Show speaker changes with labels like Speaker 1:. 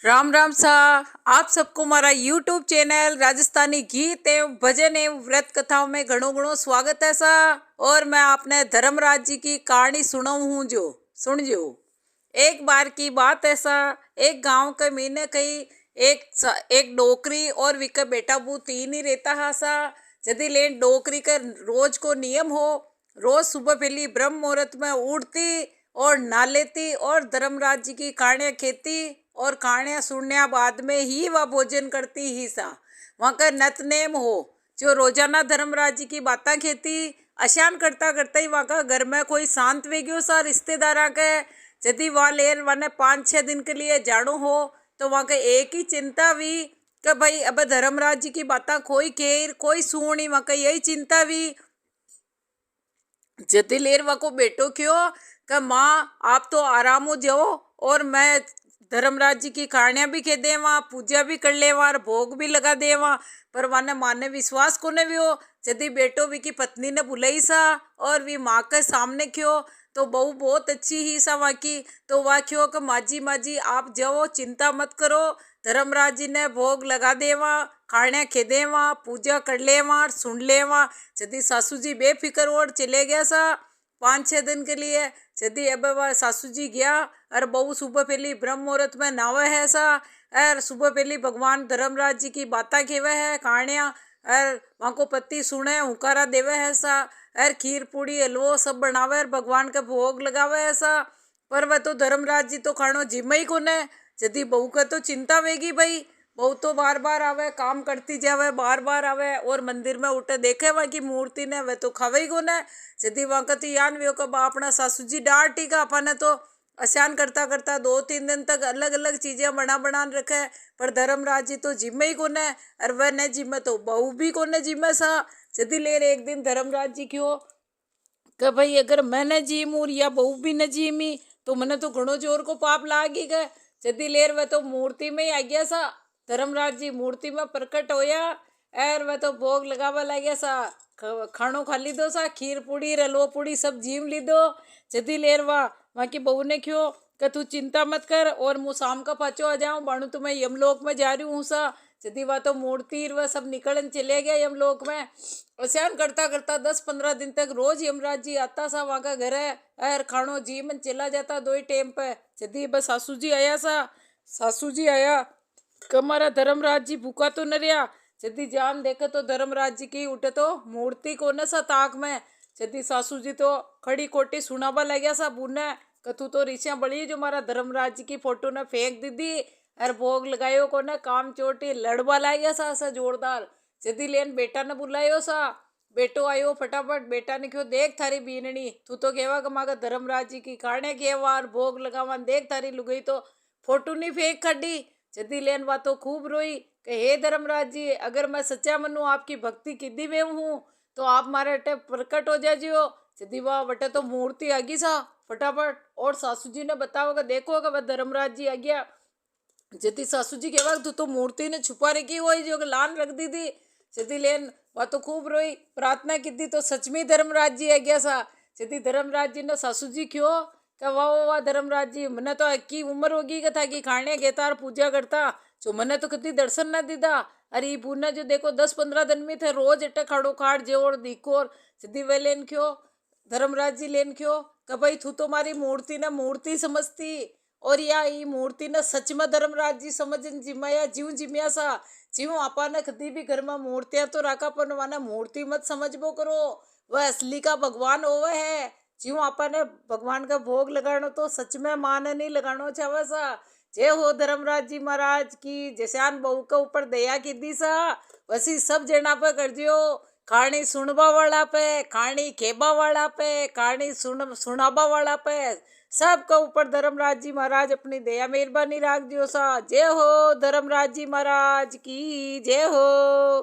Speaker 1: राम राम सा। आप सबको हमारा यूट्यूब चैनल राजस्थानी गीत एवं भजन एवं व्रत कथाओं में घणो घणो स्वागत है सा। और मैं आपने धर्मराज जी की कहानी सुनाऊ हूँ जो सुन जो। एक बार की बात है सा, एक गांव के मीने कई एक डोकरी और विके बेटा बू तीन ही रहता है सा। यदि लेन डोकरी का रोज को नियम हो, रोज सुबह पहली ब्रह्म मुहूर्त में उठती और नहा लेती और धर्मराज जी की कहानियाँ खेती और कहानियाँ सुनने बाद में ही वह भोजन करती ही सा। वहाँ का नत नेम हो जो रोजाना धर्मराज जी की बातें खेती अशान करता करता ही वहाँ का घर में कोई शांत वे गयो सा रिश्तेदारा के। यदि वहाँ लेर वाने 5-6 दिन के लिए जानो हो तो वहाँ के एक ही चिंता हुई कि भाई अब धर्मराज जी की बातें कोई केर कोई सुनी। वहाँ का यही चिंता हुई। जति लेर वह को बेटो क्यों कि माँ आप तो आराम हो जाओ और मैं धर्मराज जी की कहानियाँ भी कह देवा, पूजा भी कर लेवा और भोग भी लगा देवा। पर वाने माने विश्वास कोने भी हो। यदि बेटो वी की पत्नी ने बुलाई सा और वी माँ के सामने क्यों तो बहू बहुत अच्छी ही सा वहाँ की। तो वह क्यों कि माँ जी आप जाओ, चिंता मत करो, धर्मराज जी ने भोग लगा देवा, कहानियाँ खे देवा, पूजा कर लेवा सुन लेवा। यदि सासू जी बेफिक्र और चले गया सा 5-6 दिन के लिए। यदि अब वह सासू जी गया और बहू सुबह पहली ब्रह्म मुहूर्त में नावे है सा और सुबह पहली भगवान धर्मराज जी की बातें खेवे है कहानियाँ और वहाँ को पति सुने हुकारा देवे है सा और खीर पूड़ी हलवो सब बनावे और भगवान के भोग लगावे है सा। पर वह तो धर्मराज जी तो खानो जिम्मे ही कोने। यदि बहू का तो चिंता वेगी भाई, बहू तो बार बार आवे, काम करती जावे, बार बार आवे और मंदिर में उठे देखे वहाँ की मूर्ति ने वह तो खावे ही कोने। यदि वहाँ का तो यान व्यो का अपना सासू जी डांटी का अपन तो आसान करता करता 2-3 दिन तक अलग अलग चीजें बना रखे। पर धर्मराज जी तो जिम्मे ही कोने और वह न जिम्मे तो बहू भी कोने जिम्मे सा। यदि लेर एक दिन धर्मराज जी क्यों कि भाई अगर मैं न जीमूँ या बहू भी न जीमी तो मैंने तो घणो जोर को पाप लाग ही गए। यदि लेर वह तो मूर्ति में ही आ गया सा। धर्मराज जी मूर्ति में प्रकट होया और वह तो भोग लगावा लग गया सा। खानो खा ली दो सा, खीर पूड़ी रलो पूड़ी सब जीम ली दो। यदि लेर वहाँ की बहू ने क्यों कि तू चिंता मत कर और मुँह शाम का पाछो आ जाऊँ बाणु तो मैं यमलोक में जा रही हूँ सा। यदि वह तो मूर्ति वह सब निकलन चले गया यमलोक में। ऐसा करता करता 10-15 दिन तक रोज यमराज जी आता सा वहाँ का घर है और खानो जी मन चला जाता 2 ही टाइम पे। यदि बस सासू जी आया सा, सासू जी आया कि हमारा धर्मराज जी भूखा तो न रहा। यदि जान देखे तो धर्मराज जी की उठे तो मूर्ति को न सा ताक में। यदि सासू जी तो खड़ी कोटी सुनाबा लग गया सा बुने कि तू तो ऋषिया बड़ी जो हमारा धर्मराज जी की फोटो ने फेंक दी थी और भोग लगायो को न काम चोटी लड़वा ला गया सा जोरदार। यदि लेन बेटा ने बुलायो सा, बेटो आयो फटाफट। बेटा ने क्यों देख थारी बीननी, तू तो केवा कमागा धर्मराज जी की काने केवा और भोग लगावा, देख थारी लुगई तो फोटो नहीं फेंक खड़ी। यदि लेन वा तो खूब रोई कि हे धर्मराज जी अगर मैं सच्चा मनू आपकी भक्ति की दी में हूँ तो आप मारे अटे प्रकट हो जाजियो। यदि वाह बटे तो मूर्ति आ गई सा फटाफट और सासू जी ने बताओगे देखो कि वह धर्मराज जी आ गया। यदि सासू जी के वक्त तो मूर्ति ने छुपा रखी हुई जो लान रख दी थी। यदि लेन वह तो खूब रोई प्रार्थना की थी तो सच में धर्मराज जी आ गया सा। यदि धर्मराज जी ने सासू जी क्यों क्या वाह धर्मराज जी मैंने तो की उम्र होगी था कि खाने गेता और पूजा करता जो मैंने तो कभी दर्शन न दीदा। अरे पूना जो देखो 10-15 दिन में थे रोज अट्टा खाड़ो खाड़ जेवर दिखोर। यदि वे लेन क्यों धर्मराज जी लेन क्यों कि भाई तू तो मारी मूर्ति ने मूर्ति समझती और या ये मूर्ति ने सच में धर्मराज जी समझन जिमाया जीव जिम्या सा। जीव आपा ने कभी भी घर में मूर्तियां तो रखा पर वाना मूर्ति मत समझबो करो, वह असली का भगवान होवे है। जीव आपा ने भगवान का भोग लगानो तो सच में मान नहीं लगानो चाहे सा। जय हो धर्मराज जी महाराज की। जैसान बहू के ऊपर दया की दी सा वैसी सब जना पे कर दियो। कहानी सुनवा वाला पे, कहानी खेबा वाला पे, कहानी सुनाबा वाला पे सबका ऊपर धर्मराज जी महाराज अपनी दया मेहरबानी राख दियो सा। जय हो धर्मराज जी महाराज की जय हो।